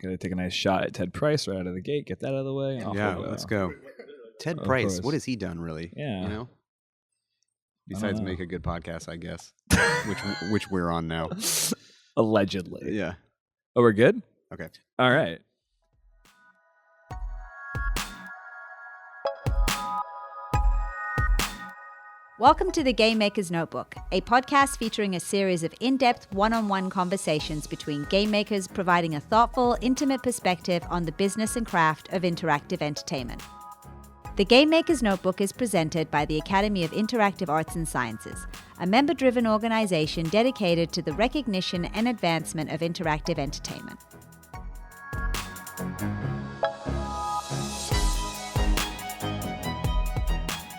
Gotta take a nice shot at Ted Price right out of the gate. Get that out of the way. Yeah, let's go. Ted Price, what has he done really? Yeah. You know? Besides make a good podcast, I guess. which we're on now. Allegedly. Yeah. Oh, we're good? Okay. All right. Welcome to The Game Maker's Notebook, a podcast featuring a series of in-depth one-on-one conversations between game makers providing a thoughtful, intimate perspective on the business and craft of interactive entertainment. The Game Maker's Notebook is presented by the Academy of Interactive Arts and Sciences, a member-driven organization dedicated to the recognition and advancement of interactive entertainment.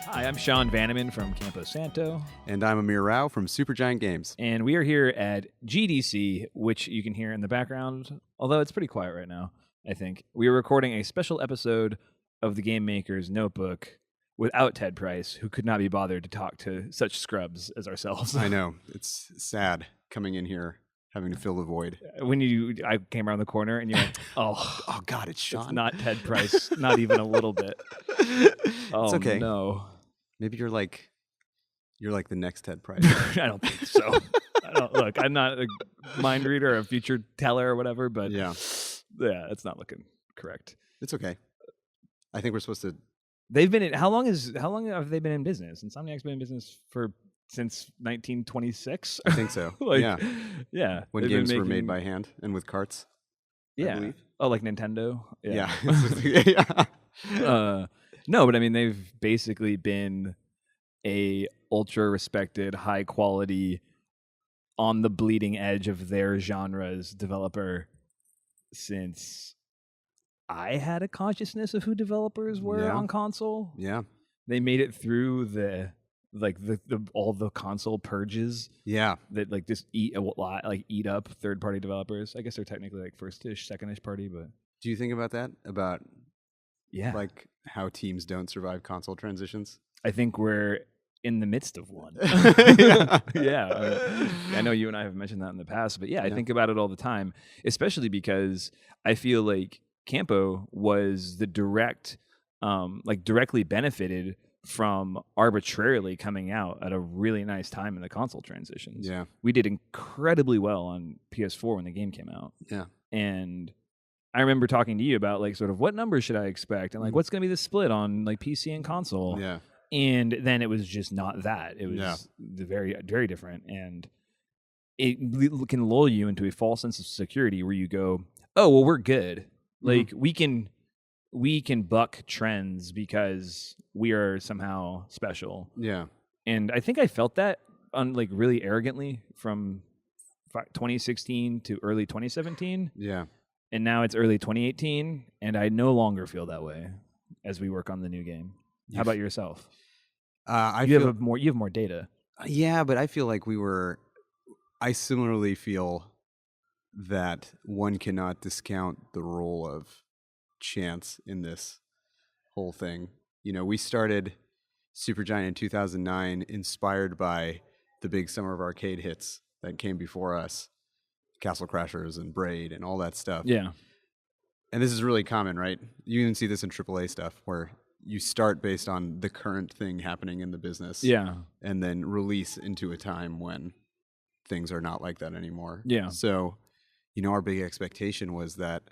Hi, I'm Sean Vanaman from Campo Santo. And I'm Amir Rao from Supergiant Games. And we are here at GDC, which you can hear in the background, although it's pretty quiet right now, I think. We are recording a special episode of The Game Maker's Notebook without Ted Price, who could not be bothered to talk to such scrubs as ourselves. I know. It's sad coming in here, having to fill the void. When I came around the corner and you're like, oh God, it's Sean. It's not Ted Price, not even a little bit. Oh, it's okay. No. Maybe you're like the next Ted Price. I don't think so. Look, I'm not a mind reader or a future teller or whatever, but yeah, it's not looking correct. It's okay. I think we're supposed to. They've been how long have they been in business? Insomniac's been in business since 1926. I think so. Yeah. When games were made by hand and with carts. Yeah. Oh, like Nintendo. Yeah. No, but I mean they've basically been a ultra respected, high quality, on the bleeding edge of their genres developer since I had a consciousnness of who developers were on console. Yeah. They made it through the all the console purges. Yeah. That just eat up third party developers. I guess they're technically like first-ish, second-ish party, but do you think about that? About like how teams don't survive console transitions? I think we're in the midst of one. Yeah. I know you and I have mentioned that in the past, but I think about it all the time, especially because I feel like Campo was the directly benefited from arbitrarily coming out at a really nice time in the console transitions. Yeah. We did incredibly well on PS4 when the game came out. Yeah. And I remember talking to you about sort of what numbers should I expect and what's going to be the split on PC and console. Yeah. And then it was just not that. It was very, very different. And it can lull you into a false sense of security where you go, oh, well, we're good. We can buck trends because we are somehow special. Yeah. And I think I felt that really arrogantly from 2016 to early 2017. Yeah. And now it's early 2018, and I no longer feel that way as we work on the new game. How about yourself? You have more data. Yeah, but I feel like I similarly feel that one cannot discount the role of chance in this whole thing. We started Supergiant in 2009, inspired by the big Summer of Arcade hits that came before us. Castle Crashers and Braid and all that stuff. Yeah. And this is really common, right? You even see this in AAA stuff where you start based on the current thing happening in the business. Yeah. And then release into a time when things are not like that anymore. Yeah. So, our big expectation was that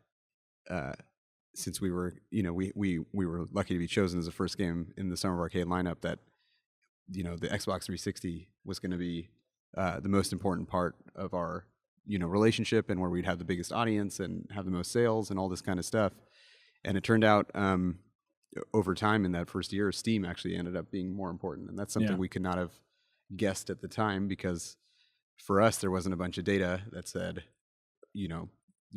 since we were, we were lucky to be chosen as the first game in the Summer of Arcade lineup, that, the Xbox 360 was going to be the most important part of our relationship and where we'd have the biggest audience and have the most sales and all this kind of stuff. And it turned out over time in that first year, Steam actually ended up being more important. And that's something we could not have guessed at the time because for us, there wasn't a bunch of data that said, you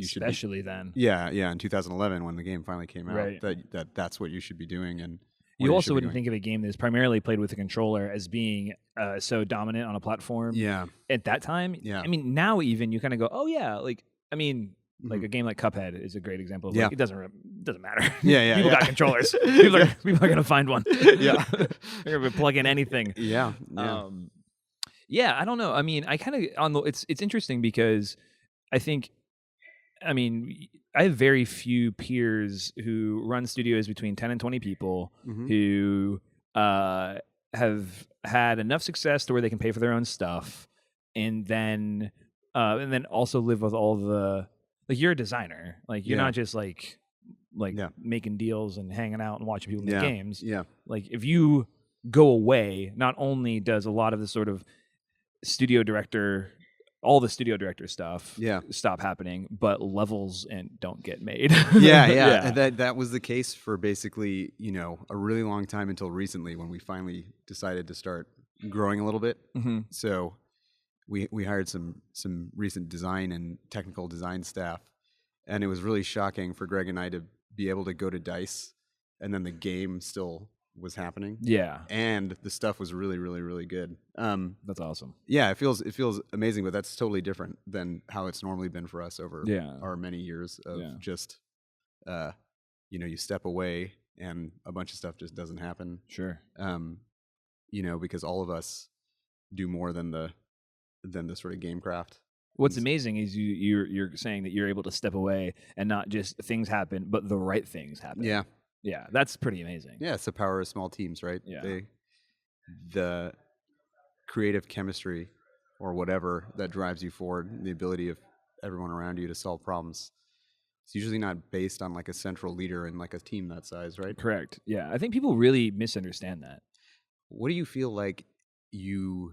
should especially then. Yeah. In 2011, when the game finally came out, right. that's what you should be doing. And you also wouldn't think of a game that's primarily played with a controller as being so dominant on a platform. Yeah. At that time. Yeah. I mean, now even you kind of go, oh yeah, like a game like Cuphead is a great example of it doesn't matter. Yeah. People got controllers. People are gonna find one. Yeah. They're gonna plug in anything. Yeah. I don't know. I mean, I kind of it's interesting because I think I mean, I have very few peers who run studios between 10 and 20 people who have had enough success to where they can pay for their own stuff, and then also live with all the, like, you're a designer, like you're not just like making deals and hanging out and watching people make games. Yeah. Like if you go away, not only does a lot of the sort of all the studio director stuff stop happening, but levels and don't get made. Yeah. That was the case for basically, a really long time until recently when we finally decided to start growing a little bit. So we hired some recent design and technical design staff, and it was really shocking for Greg and I to be able to go to DICE, and then the game still was happening. Yeah. And the stuff was really, really, really good. That's awesome. Yeah, it feels amazing, but that's totally different than how it's normally been for us over our many years of just, you step away and a bunch of stuff just doesn't happen. Sure. Because all of us do more than the sort of game craft. What's amazing is you're saying that you're able to step away and not just things happen, but the right things happen. Yeah. Yeah, that's pretty amazing. Yeah, it's the power of small teams, right? Yeah. The creative chemistry or whatever that drives you forward, the ability of everyone around you to solve problems. It's usually not based on like a central leader in like a team that size, right? Correct. Yeah, I think people really misunderstand that. What do you feel like you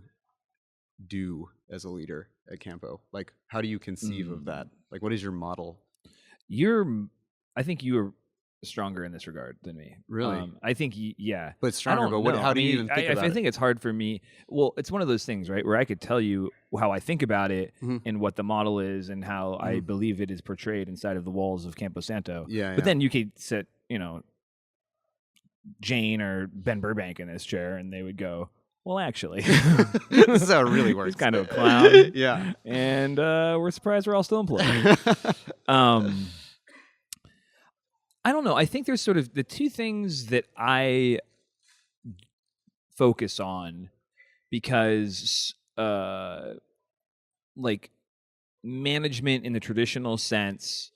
do as a leader at Campo? Like, how do you conceive of that? Like, what is your model? I think you are stronger in this regard than me. Really? I think, But stronger, but how do you even think about it? I think it's hard for me. Well, it's one of those things, right, where I could tell you how I think about it and what the model is and how I believe it is portrayed inside of the walls of Campo Santo. But then you could sit, Jane or Ben Burbank in this chair and they would go, well, actually. This is how it really works. He's kind of a clown. Yeah. And we're surprised we're all still employed. I don't know. I think there's sort of the two things that I focus on because, like, management in the traditional sense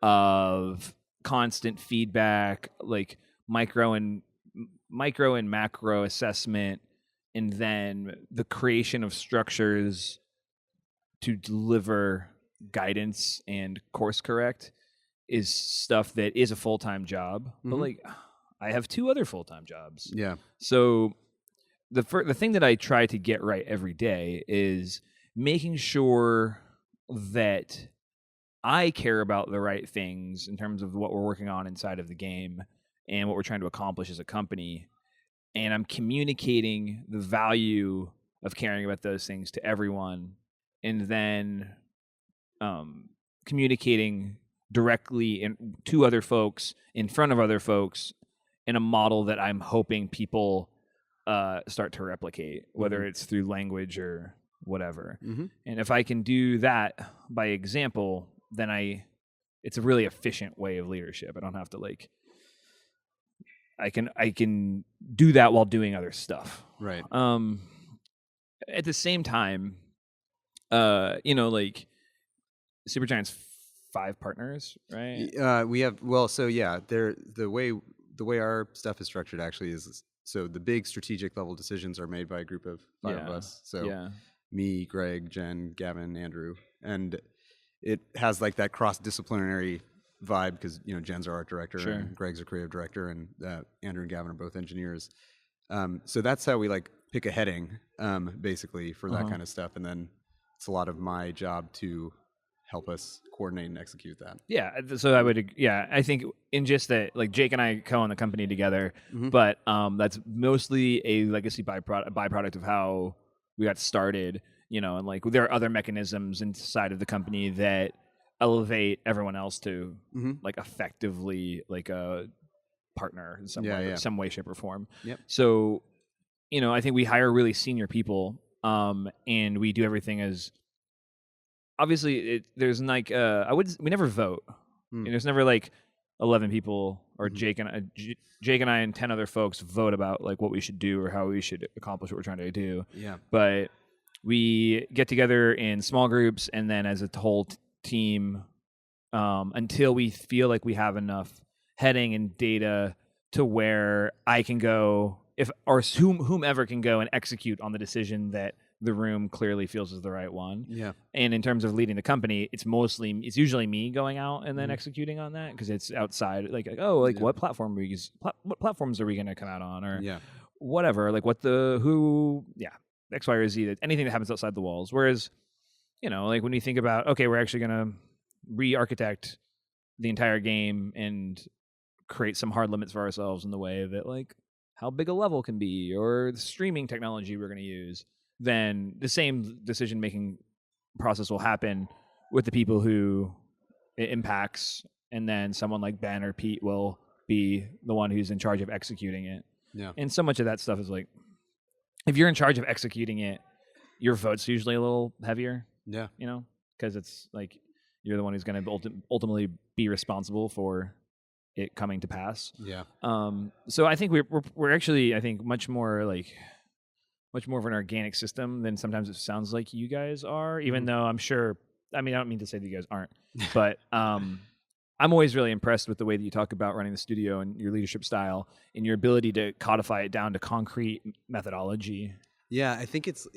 of constant feedback, like micro and macro assessment, and then the creation of structures to deliver guidance and course correct is stuff that is a full-time job. But like, I have two other full-time jobs. Yeah. So the thing that I try to get right every day is making sure that I care about the right things in terms of what we're working on inside of the game and what we're trying to accomplish as a company. And I'm communicating the value of caring about those things to everyone, and then communicating directly to other folks, in front of other folks, in a model that I'm hoping people start to replicate, whether it's through language or whatever. And if I can do that by example, then it's a really efficient way of leadership. I don't have to I can do that while doing other stuff. Right. At the same time, like Supergiant's 5 partners, right? We have the way our stuff is structured actually is, so the big strategic level decisions are made by a group of 5 of us. So me, Greg, Jen, Gavin, Andrew, and it has like that cross-disciplinary vibe because Jen's our art director and Greg's a creative director, and Andrew and Gavin are both engineers. So that's how we like pick a heading, basically for that kind of stuff, and then it's a lot of my job to help us coordinate and execute that. Yeah. So I think in just that, like Jake and I co-own the company together, but that's mostly a legacy byproduct of how we got started, and like there are other mechanisms inside of the company that elevate everyone else to like effectively like a partner in some way, shape or form. Yep. So, I think we hire really senior people, and we do everything as, obviously, there's like we never vote. There's never like 11 people or Jake and I and 10 other folks vote about like what we should do or how we should accomplish what we're trying to do. Yeah. But we get together in small groups, and then as a whole team, until we feel like we have enough heading and data to where I can go, whomever can go and execute on the decision that the room clearly feels is the right one. Yeah. And in terms of leading the company, it's usually me going out and then executing on that, because it's outside. What platform we use? What platforms are we going to come out on, or whatever? Like X, Y, or Z. Anything that happens outside the walls. Whereas, like when you think about, okay, we're actually going to re-architect the entire game and create some hard limits for ourselves in the way that, like, how big a level can be, or the streaming technology we're going to use, then the same decision-making process will happen with the people who it impacts, and then someone like Ben or Pete will be the one who's in charge of executing it. Yeah. And so much of that stuff is like, if you're in charge of executing it, your vote's usually a little heavier. Yeah. Because it's like you're the one who's going to ultimately be responsible for it coming to pass. Yeah. So I think we're actually, I think, much more of an organic system than sometimes it sounds like you guys are, even though I'm sure, I don't mean to say that you guys aren't, but I'm always really impressed with the way that you talk about running the studio and your leadership style and your ability to codify it down to concrete methodology. Yeah, I think it's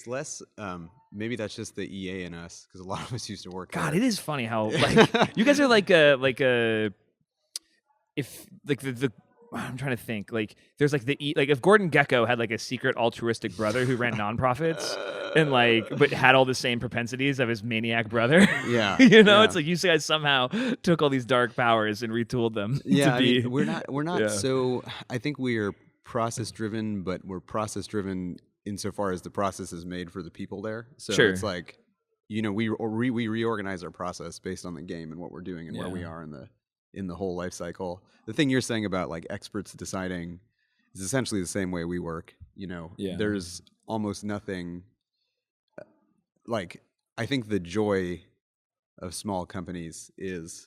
less, maybe that's just the EA in us, because a lot of us used to work God, there. it is funny how, like, you guys are I'm trying to think. Like, there's if Gordon Gekko had like a secret altruistic brother who ran nonprofits and but had all the same propensities of his maniac brother. Yeah, it's like you guys somehow took all these dark powers and retooled them. Yeah, we're not. So I think we are process driven, but we're process driven insofar as the process is made for the people there. So it's like, we reorganize our process based on the game and what we're doing and where we are in the whole life cycle. The thing you're saying about like experts deciding is essentially the same way we work. There's almost nothing. Like, I think the joy of small companies is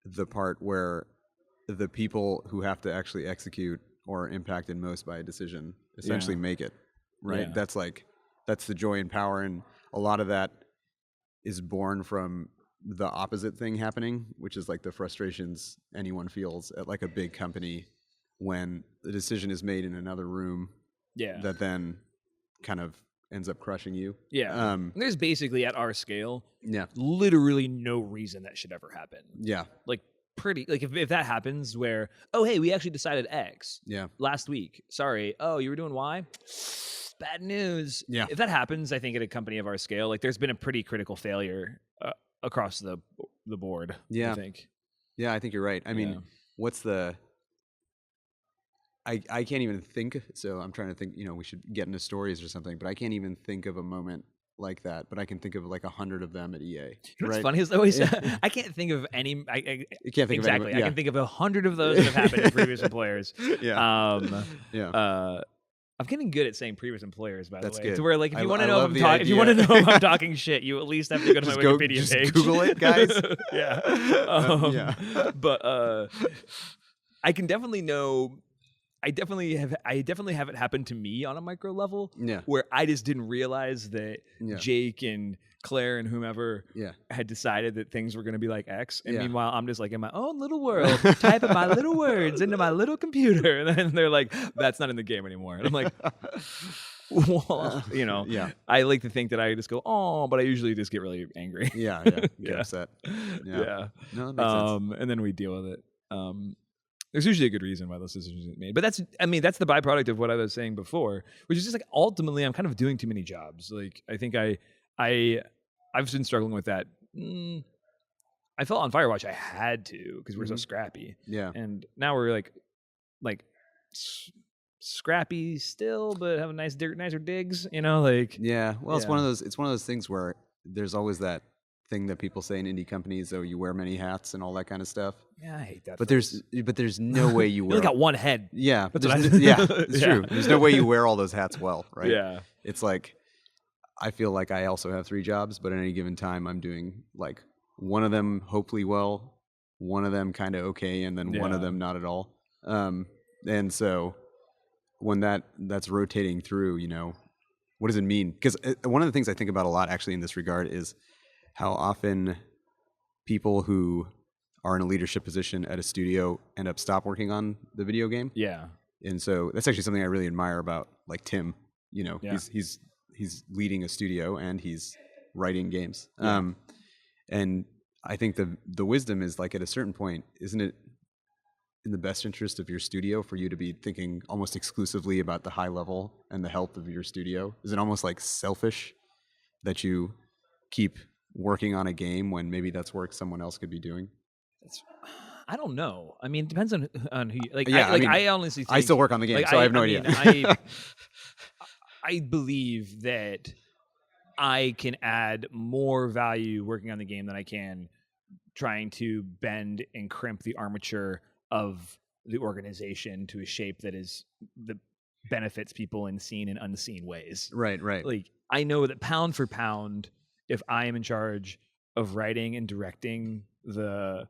the part where the people who have to actually execute or are impacted most by a decision essentially make it, right? Yeah. That's the joy and power, and a lot of that is born from the opposite thing happening, which is like the frustrations anyone feels at like a big company when the decision is made in another room that then kind of ends up crushing you. Yeah. There's basically, at our scale, literally no reason that should ever happen. Yeah. Like, if that happens where, oh, hey, we actually decided X last week. Sorry. Oh, you were doing Y? Bad news. Yeah. If that happens, I think at a company of our scale, like, there's been a pretty critical failure across the board. Yeah. I think. Yeah, I think you're right. I mean, what's the... I can't even think, so I'm trying to think, we should get into stories or something, but I can't even think of a moment like that, but I can think of like 100 of them at EA. What's funny is always, I can't think of any. You can't think exactly. of any, I can think of 100 of those that have happened in previous employers. I'm getting good at saying previous employers, by the way. Good. To where, like, if you want to know if I'm talking shit, you at least have to go to my Wikipedia page. Google it, guys. But I can definitely know. I definitely have it happen to me on a micro level, where I just didn't realize that Jake and Claire and whomever had decided that things were going to be like X, and meanwhile I'm just like in my own little world, typing my little words into my little computer, and then they're like, "That's not in the game anymore," and I'm like, well, I like to think that I just go, "Oh," but I usually just get really angry. Get upset. No, that makes sense. And then we deal with it. There's usually a good reason why those decisions get made. But that's the byproduct of what I was saying before, which is just like, ultimately I'm kind of doing too many jobs. Like, I think I've been struggling with that. I felt on Firewatch I had to, because we're so scrappy. Yeah. And now we're like scrappy still, but have a nicer digs, like. Yeah. Well, it's one of those things where there's always that thing that people say in indie companies, you wear many hats and all that kind of stuff. Yeah, I hate that. But there's no way you wear. You only got one head. Yeah, it's true. There's no way you wear all those hats well, right? Yeah. It's like, I feel like I also have 3 jobs, but at any given time I'm doing like one of them hopefully well, one of them kind of okay, and then one of them not at all. And so when that's rotating through, what does it mean? Because one of the things I think about a lot actually in this regard is how often people who are in a leadership position at a studio end up stop working on the video game. Yeah. And so that's actually something I really admire about like Tim. You know, Yeah. he's leading a studio and he's writing games. Yeah. And I think the wisdom is like at a certain point, isn't it in the best interest of your studio for you to be thinking almost exclusively about the high level and the health of your studio? Is it almost like selfish that you keep working on a game when maybe that's work someone else could be doing? I don't know. I mean, it depends on who. Like, Yeah, I mean, I honestly think, I still work on the game, like, so I have no idea. I believe that I can add more value working on the game than I can trying to bend and crimp the armature of the organization to a shape that benefits people in seen and unseen ways. Right. Like, I know that pound for pound, if I am in charge of writing and directing the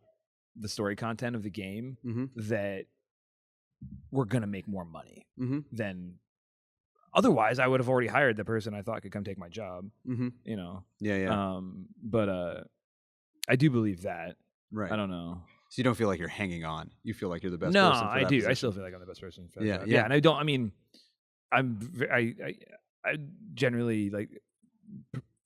story content of the game, that we're gonna make more money than otherwise. I would have already hired the person I thought could come take my job. You know. Yeah. But I do believe that. Right. I don't know. So you don't feel like you're hanging on. You feel like you're the best No, person for I that do. position. I still feel like I'm the best person for that Yeah, job. yeah. And I don't. I mean, I generally like.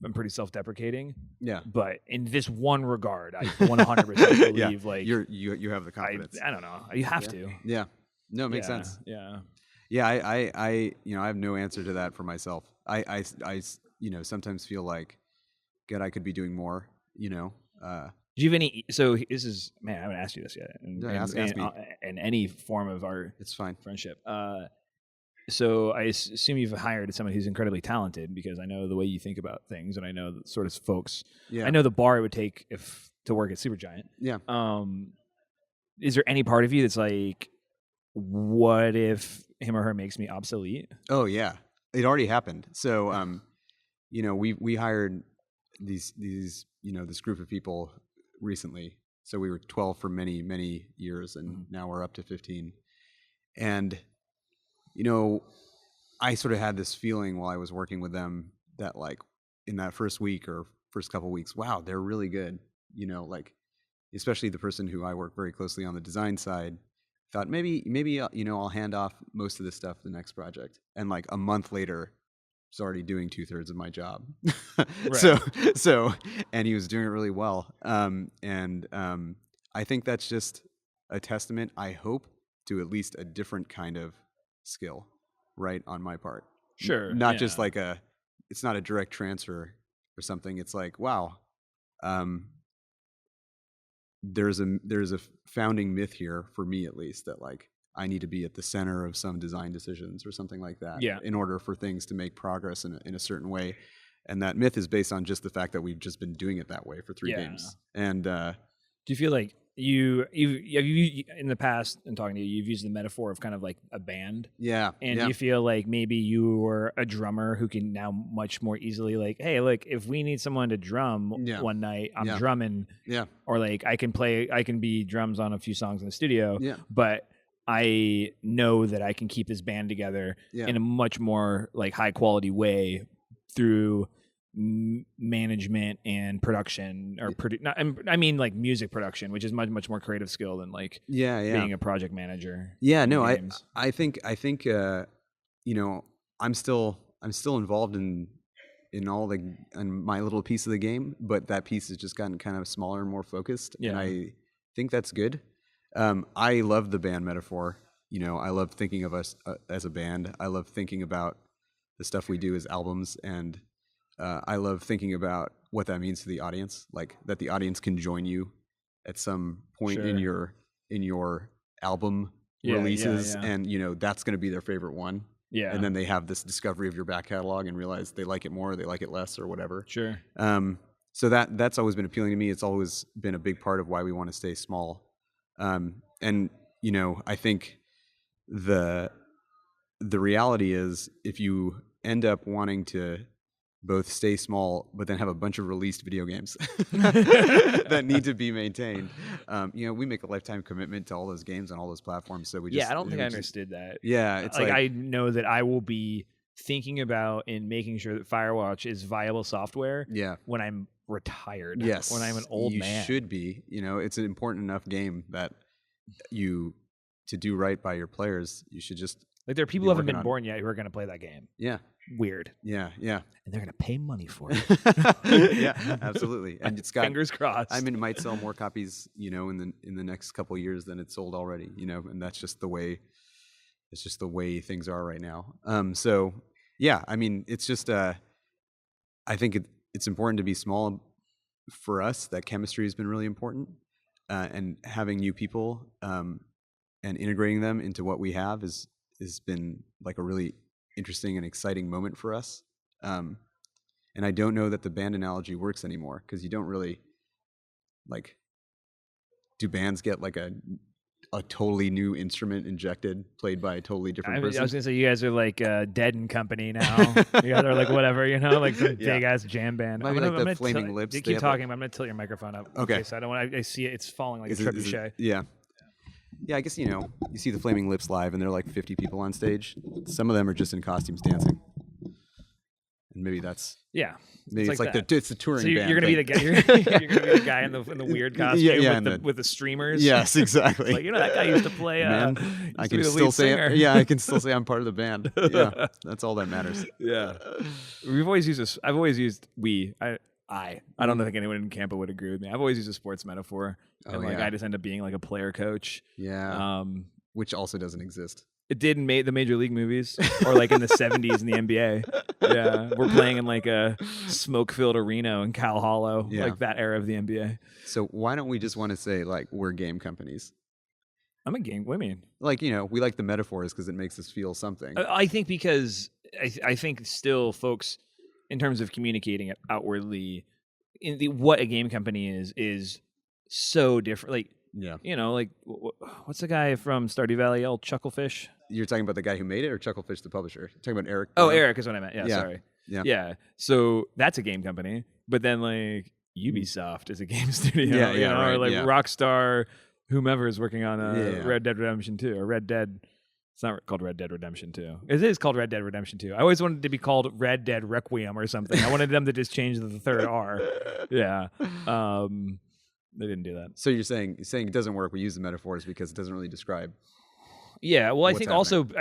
I'm pretty self-deprecating. Yeah. But in this one regard, I 100% believe like you have the confidence. I don't know. You have to. Yeah. No, it makes sense. Yeah. Yeah, I I have no answer to that for myself. I sometimes feel like, God, I could be doing more. Do you have any? So this is, man, I haven't asked you this yet. Ask me. In any form of our It's fine. friendship. So I assume you've hired someone who's incredibly talented, because I know the way you think about things, and I know the sort of folks. Yeah. I know the bar it would take to work at Supergiant. Yeah. Is there any part of you that's like, what if him or her makes me obsolete? Oh yeah, it already happened. So we hired these this group of people recently. So we were 12 for many years, and now we're up to 15. And I sort of had this feeling while I was working with them that like in that first week or first couple weeks, wow, they're really good. Like especially the person who I work very closely on the design side, thought maybe I'll hand off most of this stuff to the next project. And like a month later, was already doing 2/3 of my job. Right. So and he was doing it really well. I think that's just a testament, I hope, to at least a different kind of skill, right, on my part. Sure. Not just like it's not a direct transfer or something. It's like, wow, there's a founding myth here for me, at least, that like I need to be at the center of some design decisions or something like that in order for things to make progress in a certain way. And that myth is based on just the fact that we've just been doing it that way for 3 games. And do you feel like you in the past, in talking to you, you've used the metaphor of kind of like a band? Yeah. And you feel like maybe you were a drummer who can now much more easily like, hey, look, if we need someone to drum one night, I'm drumming. Yeah. Or like I can be drums on a few songs in the studio. Yeah. But I know that I can keep this band together in a much more like high quality way through management and production, or I mean like music production, which is much more creative skill than like being a project manager. Yeah, no, I think I'm still involved in my little piece of the game, but that piece has just gotten kind of smaller and more focused. Yeah. And I think that's good. I love the band metaphor. I love thinking of us as a band. I love thinking about the stuff we do as albums, and I love thinking about what that means to the audience, like that the audience can join you at some point in your album releases, and that's going to be their favorite one. Yeah, and then they have this discovery of your back catalog and realize they like it more, or they like it less, or whatever. Sure. So that's always been appealing to me. It's always been a big part of why we want to stay small. And I think the reality is, if you end up wanting to both stay small but then have a bunch of released video games that need to be maintained, we make a lifetime commitment to all those games on all those platforms. So I don't think I understood that. Yeah, it's like I know that I will be thinking about and making sure that Firewatch is viable software. Yeah. When I'm retired. Yes, when I'm an old man. You should be. It's an important enough game that to do right by your players, you should just like there are people who haven't been born yet who are going to play that game. Yeah. Weird. Yeah. And they're going to pay money for it. Yeah, absolutely. And it's got fingers crossed. I mean, it might sell more copies, in the next couple of years than it's sold already. And that's just the way. It's just the way things are right now. So yeah, I mean, it's just. I think it's important to be small. For us, that chemistry has been really important, and having new people and integrating them into what we have has been like a really interesting and exciting moment for us. And I don't know that the band analogy works anymore, because you don't really do bands get like a totally new instrument injected, played by a totally different person? I was gonna say you guys are like Dead and Company now. You guys are like whatever, like some big ass jam band. Maybe like the Flaming Lips. You keep talking, but I'm gonna tilt your microphone up. Okay. So I don't want. I see it. It's falling like a trebuchet. Yeah. Yeah, I guess you see the Flaming Lips live, and there are like 50 people on stage. Some of them are just in costumes dancing, and maybe that's maybe it's like it's the touring. So you're band gonna thing. be the guy. You're gonna be the guy in the weird costume with the streamers. Yes, exactly. Like that guy used to play. Man, I can still say I can still say I'm part of the band. Yeah, that's all that matters. Yeah, we've always used this. I've always used I don't think anyone in Campo would agree with me. I've always used a sports metaphor, and I just end up being like a player coach. Yeah, which also doesn't exist. It did in the Major League movies, or like in the 70s in the NBA. Yeah, we're playing in like a smoke-filled arena in Cal Hollow, like that era of the NBA. So why don't we just want to say like we're game companies? I'm a game. What do you mean? Like we like the metaphors because it makes us feel something. I think because I think still folks, in terms of communicating it outwardly, what a game company is so different. Like, like what's the guy from Stardew Valley? Chucklefish. You're talking about the guy who made it, or Chucklefish the publisher? You're talking about Eric. Oh, Eric is what I meant. Yeah, sorry. Yeah. So that's a game company, but then like Ubisoft is a game studio. Right, or like Rockstar, whomever is working on Red Dead Redemption 2 or Red Dead. It's not called Red Dead Redemption 2. It is called Red Dead Redemption 2. I always wanted it to be called Red Dead Requiem or something. I wanted them to just change the third R. Yeah. They didn't do that. So you're saying it doesn't work. We use the metaphors because it doesn't really describe. Yeah. Well, I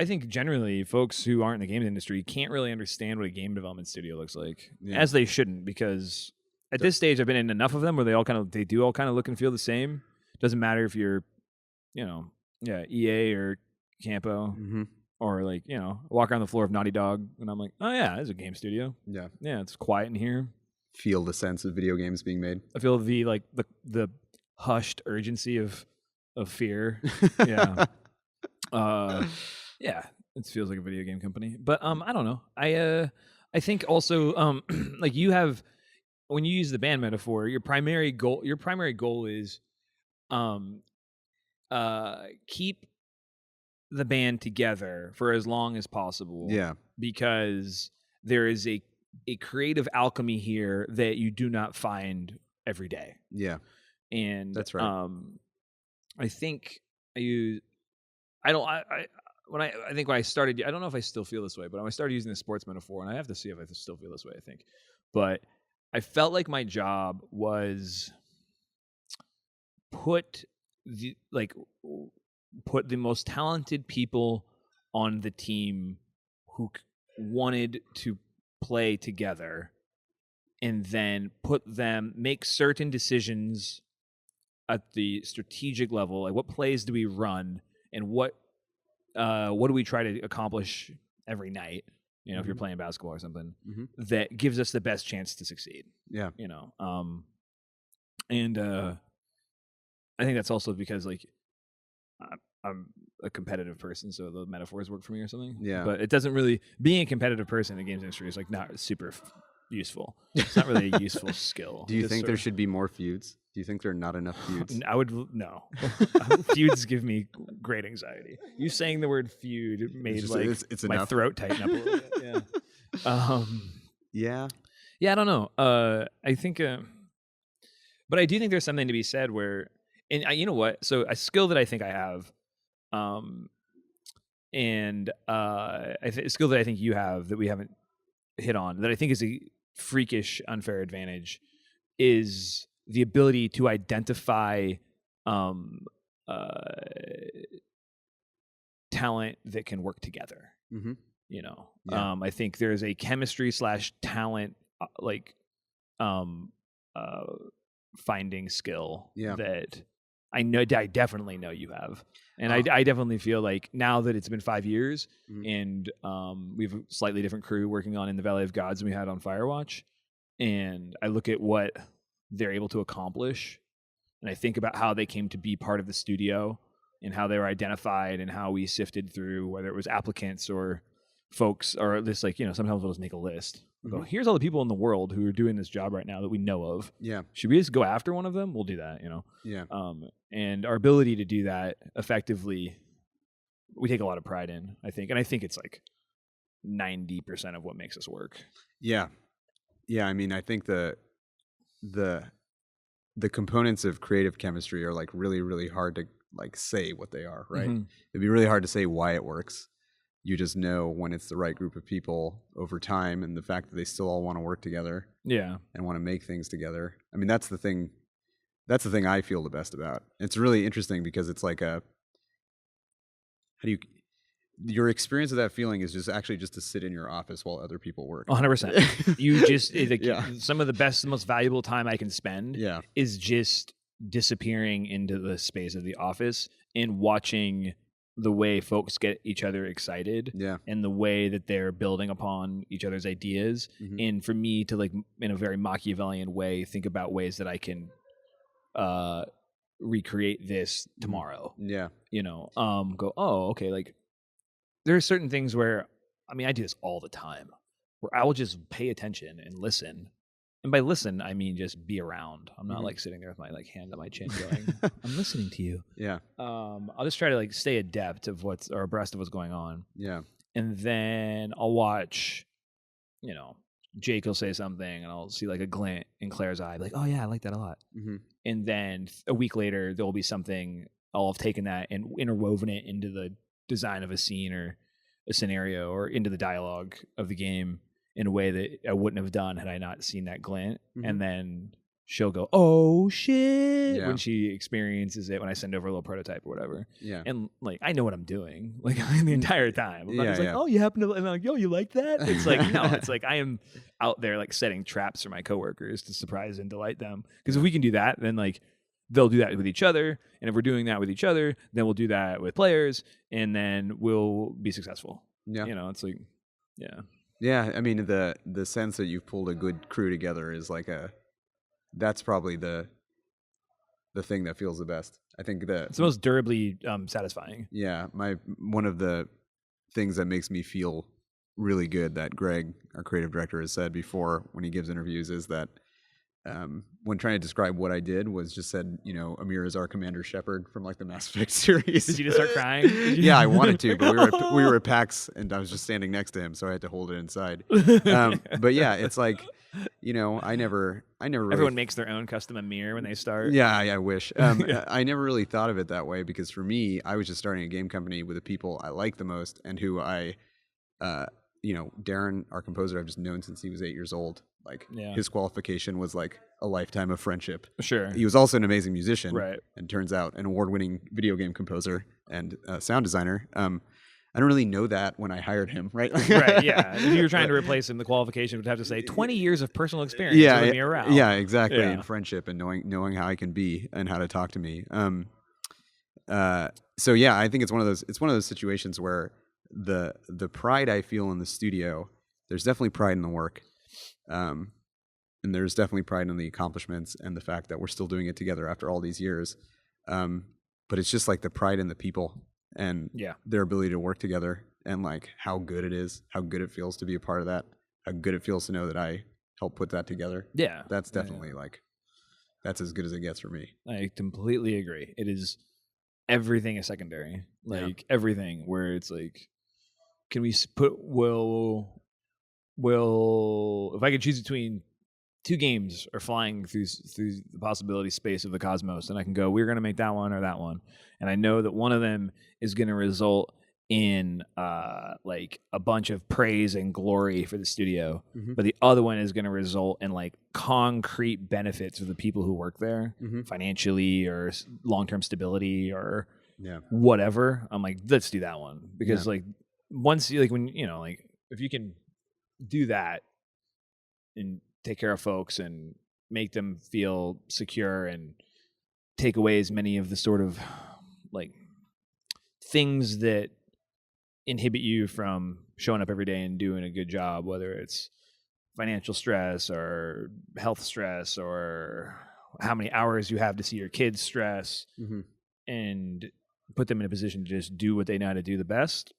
think generally folks who aren't in the games industry can't really understand what a game development studio looks like, as they shouldn't, because at this stage I've been in enough of them where they all kind of look and feel the same. Doesn't matter if you're, EA or Campo, or like walk around the floor of Naughty Dog, and I'm like, oh yeah, it's a game studio. Yeah, it's quiet in here. Feel the sense of video games being made. I feel the hushed urgency of fear. Yeah, it feels like a video game company. But I don't know. I think also like you have, when you use the band metaphor, your primary goal is keep the band together for as long as possible. Yeah. Because there is a creative alchemy here that you do not find every day. Yeah. And that's right. I think when I started, I don't know if I still feel this way, but when I started using the sports metaphor, and I have to see if I still feel this way, I think, but I felt like my job was put the most talented people on the team who wanted to play together, and then make certain decisions at the strategic level, like what plays do we run and what do we try to accomplish every night, if you're playing basketball or something, that gives us the best chance to succeed. Yeah. And I think that's also because like I'm a competitive person, so the metaphors work for me or something. Yeah. But it doesn't really, being a competitive person in the games industry is like not super useful. It's not really a useful skill. Do you think there should be more feuds? Do you think there are not enough feuds? No. Feuds give me great anxiety. You saying the word feud made it's my throat tighten up a little bit. Yeah. Yeah, I don't know. I think, but I do think there's something to be said where, and you know what? So a skill that I think I have, and a skill that I think you have that we haven't hit on, that I think is a freakish unfair advantage, is the ability to identify talent that can work together. Mm-hmm. You know, Yeah. I think there's a chemistry / talent finding skill that I definitely know you have. And I definitely feel like now that it's been 5 years and we have a slightly different crew working on In the Valley of Gods than we had on Firewatch, and I look at what they're able to accomplish, and I think about how they came to be part of the studio and how they were identified and how we sifted through, whether it was applicants or folks, or this, like, you know, sometimes we'll just make a list. We'll go, here's all the people in the world who are doing this job right now that we know of. Yeah. Should we just go after one of them? We'll do that, you know? Yeah. And our ability to do that effectively, we take a lot of pride in, I think. And I think it's like 90% of what makes us work. Yeah. Yeah. I mean, I think the components of creative chemistry are like really, really hard to like say what they are, right? Mm-hmm. It'd be really hard to say why it works. You just know when it's the right group of people over time, and the fact that they still all want to work together, and want to make things together. I mean, that's the thing I feel the best about. It's really interesting because it's like your experience of that feeling is just actually just to sit in your office while other people work. 100%. You just some of the best, most valuable time I can spend is just disappearing into the space of the office and watching the way folks get each other excited, and the way that they're building upon each other's ideas. And for me to, like, in a very Machiavellian way, think about ways that I can recreate this tomorrow. You know, go, oh, okay, like there are certain things where, I mean, I do this all the time, where I will just pay attention and listen. And by listen, I mean just be around. I'm not like sitting there with my like hand on my chin going, I'm listening to you. Yeah. I'll just try to like stay adept of abreast of what's going on. Yeah. And then I'll watch, you know, Jake will say something and I'll see like a glint in Claire's eye, like, oh yeah, I like that a lot. And then a week later, there'll be something, I'll have taken that and interwoven it into the design of a scene or a scenario or into the dialogue of the game in a way that I wouldn't have done had I not seen that glint. And then she'll go, oh shit, when she experiences it, when I send over a little prototype or whatever. Yeah. And like, I know what I'm doing, like the entire time. I'm not just like, oh, you happen to, and I'm like, yo, you like that? It's like, no, it's like I am out there like setting traps for my coworkers to surprise and delight them. Because if we can do that, then like they'll do that with each other. And if we're doing that with each other, then we'll do that with players, and then we'll be successful. Yeah. You know, it's like, yeah, I mean, the sense that you've pulled a good crew together is like that's probably the thing that feels the best. I think it's the most durably satisfying. Yeah, one of the things that makes me feel really good that Greg, our creative director, has said before when he gives interviews is that when trying to describe what I did was just said, you know, Amir is our Commander Shepard from like the Mass Effect series. Did you just start crying? Yeah, I wanted to, but we were at PAX and I was just standing next to him, so I had to hold it inside. But yeah, it's like, you know, I never. Everyone makes their own custom Amir when they start. Yeah, I wish. I never really thought of it that way because for me, I was just starting a game company with the people I like the most and who I, you know, Darren, our composer, I've just known since he was 8 years old. Like his qualification was like a lifetime of friendship. Sure. He was also an amazing musician, right? And turns out an award-winning video game composer and sound designer. I don't really know that when I hired him, right? Right. Yeah. If you were trying to replace him, the qualification would have to say 20 years of personal experience. Yeah. With Amir Rao. Yeah. Exactly. And friendship and knowing how I can be and how to talk to me. So yeah, I think it's one of those situations where the pride I feel in the studio, there's definitely pride in the work. And there's definitely pride in the accomplishments and the fact that we're still doing it together after all these years. But it's just like the pride in the people and their ability to work together and like how good it is, how good it feels to be a part of that, how good it feels to know that I helped put that together. Yeah. That's definitely like, that's as good as it gets for me. I completely agree. It is, everything is secondary. Like everything where it's like, can we put, if I could choose between two games or flying through the possibility space of the cosmos, and I can go, we're going to make that one or that one, and I know that one of them is going to result in like a bunch of praise and glory for the studio, but the other one is going to result in like concrete benefits for the people who work there, financially or long-term stability or whatever. I'm like, let's do that one, because like once you like when you know like if you can do that and take care of folks and make them feel secure and take away as many of the sort of like things that inhibit you from showing up every day and doing a good job, whether it's financial stress or health stress or how many hours you have to see your kids stress, and put them in a position to just do what they know how to do the best.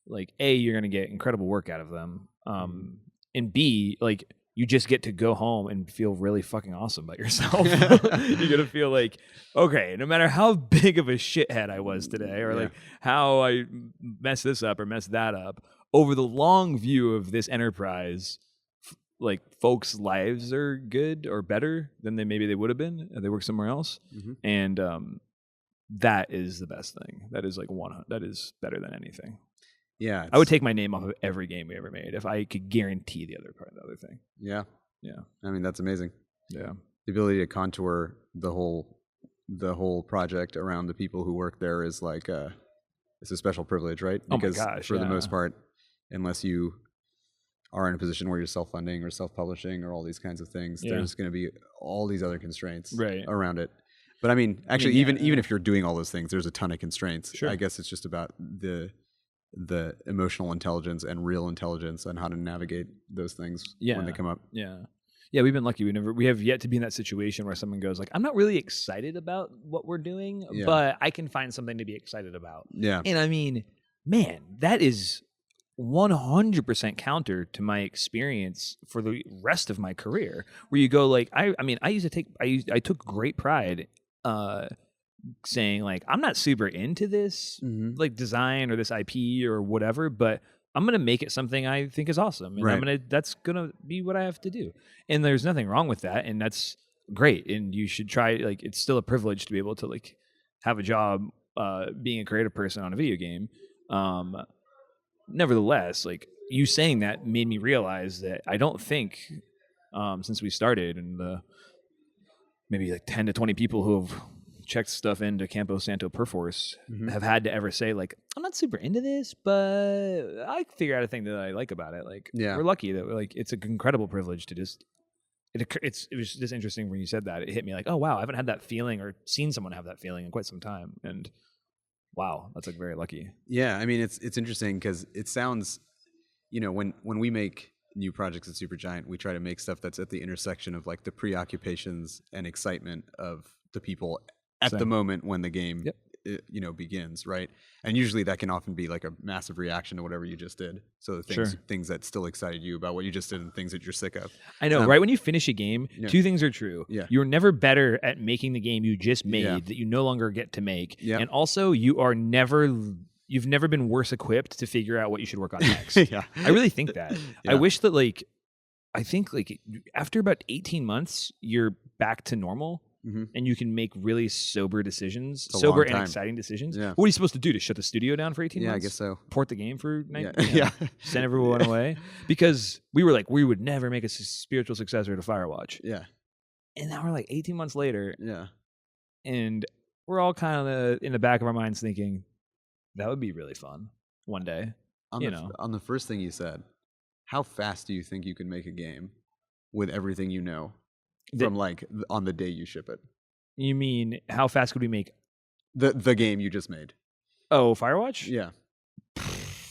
Like A, you're going to get incredible work out of them. And B, like you just get to go home and feel really fucking awesome about yourself. You're going to feel like, okay, no matter how big of a shithead I was today, or like how I messed this up or messed that up, over the long view of this enterprise, like folks' lives are good or better than maybe they would have been if they worked somewhere else. And that is the best thing. That is like that is better than anything. Yeah, I would take my name off of every game we ever made if I could guarantee the other part of the other thing. Yeah. I mean, that's amazing. Yeah, the ability to contour the whole project around the people who work there is like it's a special privilege, right? Because for the most part, unless you are in a position where you're self-funding or self-publishing or all these kinds of things, there's going to be all these other constraints around it. But I mean, actually, even if you're doing all those things, there's a ton of constraints. Sure. I guess it's just about the emotional intelligence and real intelligence and how to navigate those things when they come up. Yeah, we've been lucky. We have yet to be in that situation where someone goes like, I'm not really excited about what we're doing, but I can find something to be excited about. Yeah. And I mean, man, that is 100% counter to my experience for the rest of my career, where you go like, I took great pride saying like, I'm not super into this like design or this IP or whatever, but I'm going to make it something I think is awesome. And that's going to be what I have to do. And there's nothing wrong with that. And that's great. And you should try, like, it's still a privilege to be able to like have a job being a creative person on a video game. Nevertheless, like you saying that made me realize that I don't think since we started and the maybe like 10 to 20 people who have checked stuff into Campo Santo Perforce have had to ever say like, I'm not super into this, but I figure out a thing that I like about it. Like we're lucky that like it's an incredible privilege to just it was just interesting when you said that. It hit me like, oh wow, I haven't had that feeling or seen someone have that feeling in quite some time. And wow, that's like very lucky. Yeah, I mean it's interesting because it sounds, you know, when we make new projects at Supergiant, we try to make stuff that's at the intersection of like the preoccupations and excitement of the people at the moment when the game begins, right? And usually that can often be like a massive reaction to whatever you just did. So the things that still excited you about what you just did and things that you're sick of. I know, right? When you finish a game, two things are true. You're never better at making the game you just made that you no longer get to make. And also you've never been worse equipped to figure out what you should work on next. I really think that. I wish that I think after about 18 months, you're back to normal. And you can make really sober decisions, sober and exciting decisions. What are you supposed to do? To shut the studio down for 18 months? I guess so. Port the game for 9 send everyone away? Because we were like, we would never make a spiritual successor to Firewatch. And now we're like 18 months later. And we're all kind of in the back of our minds thinking, that would be really fun one day. On the first thing you said, how fast do you think you can make a game with everything you know? From like on the day you ship it. You mean how fast could we make the game you just made? Oh, Firewatch? Yeah.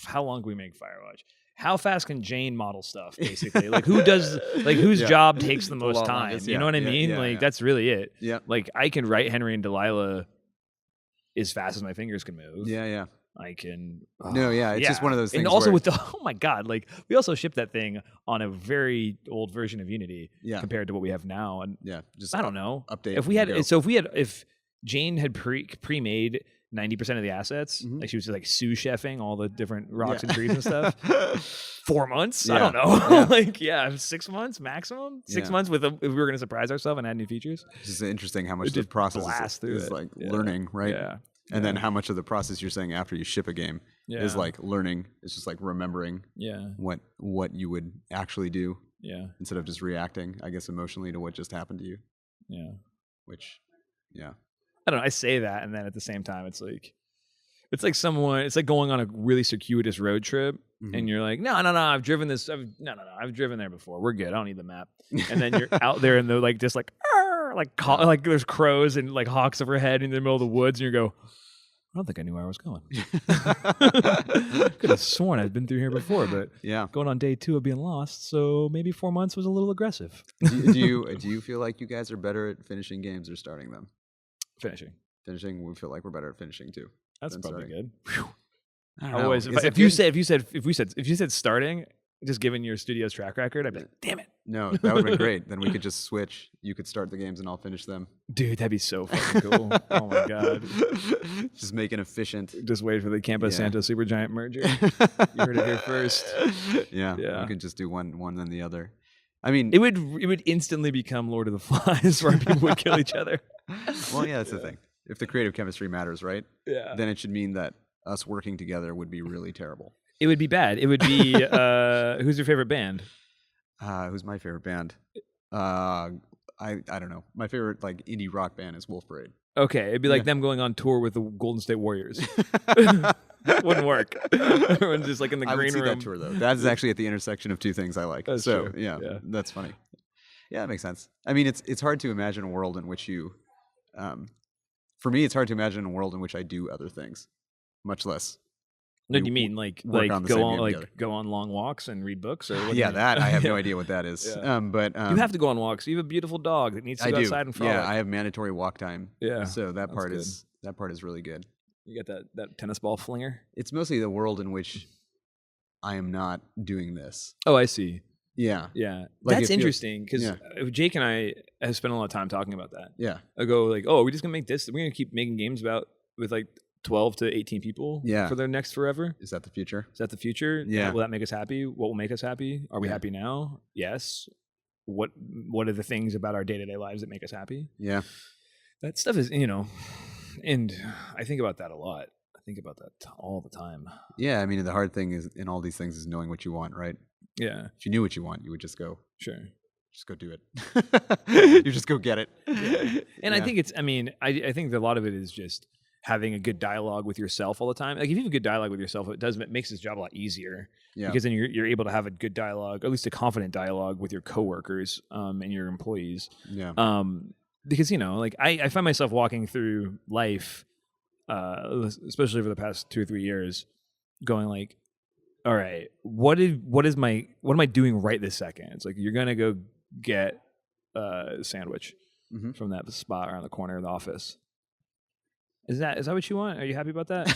How long can we make Firewatch? How fast can Jane model stuff? Basically, like who does whose job takes the most time? You know what I mean? That's really it. Yeah. Like I can write Henry and Delilah as fast as my fingers can move. Yeah. I can. It's just one of those things. And also with oh my god, like we also shipped that thing on a very old version of Unity compared to what we have now. And just I don't know. Update. If Jane had pre-made 90% of the assets, like she was like sous chefing all the different rocks and trees and stuff. 4 months? I don't know. 6 months maximum. 6 months if we were going to surprise ourselves and add new features. It's just interesting how much the process is like learning, right? And then how much of the process you're saying after you ship a game is like learning. It's just like remembering what you would actually do instead of just reacting, I guess, emotionally to what just happened to you. Yeah. Which, I don't know. I say that, and then at the same time, it's like going on a really circuitous road trip, and you're like, no, I've driven this. I've driven there before. We're good. I don't need the map. And then you're out there, and they're like just like, like there's crows and like hawks overhead in the middle of the woods, and you go, I don't think I knew where I was going. Could have sworn I'd been through here before, but going on day 2 of being lost, so maybe 4 months was a little aggressive. do you feel like you guys are better at finishing games or starting them? Finishing. We feel like we're better at finishing too. That's probably good. I don't know. If you said starting, just given your studio's track record, I'd be like, damn it. No, that would have been great. Then we could just switch. You could start the games and I'll finish them. Dude, that'd be so fucking cool. Oh my god. Just make it efficient. Just wait for the Campo Santo Supergiant merger. You heard it here first. Yeah. You could just do one then the other. I mean, it would instantly become Lord of the Flies, where people would kill each other. Well, that's the thing. If the creative chemistry matters, right? Yeah. Then it should mean that us working together would be really terrible. It would be bad. It would be who's your favorite band? Who's my favorite band? I don't know. My favorite like indie rock band is Wolf Parade. Okay, it'd be like them going on tour with the Golden State Warriors. Wouldn't work. Everyone's just like in the green room. I would see that tour though. That is actually at the intersection of two things I like. That's so true. Yeah, that's funny. Yeah, that makes sense. I mean, it's hard to imagine a world in which you, for me, it's hard to imagine a world in which I do other things, much less. What do you mean, like go on long walks and read books, or what that I have no idea what that is. But you have to go on walks. You have a beautiful dog that needs to go outside and frolic. Yeah, I have mandatory walk time. Yeah, so that part is really good. You got that tennis ball flinger. It's mostly the world in which I am not doing this. Oh, I see. Yeah. Like that's interesting because Jake and I have spent a lot of time talking about that. Yeah. I go like, oh, we're just gonna make this. We're gonna keep making games with like 12 to 18 people for their next forever. Is that the future? Yeah. Will that make us happy? What will make us happy? Are we happy now? Yes. What are the things about our day-to-day lives that make us happy? Yeah. That stuff is, and I think about that a lot. I think about that all the time. Yeah. I mean, the hard thing is in all these things is knowing what you want, right? Yeah. If you knew what you want, you would just go. Sure. Just go do it. You just go get it. Yeah. And I think I think that a lot of it is just having a good dialogue with yourself all the time. Like if you have a good dialogue with yourself, it makes this job a lot easier. Yeah. Because then you're able to have a good dialogue, or at least a confident dialogue with your coworkers and your employees. Yeah. Because like I find myself walking through life, especially over the past 2 or 3 years, going like, all right, what am I doing right this second? It's like you're gonna go get a sandwich from that spot around the corner of the office. Is that what you want? Are you happy about that?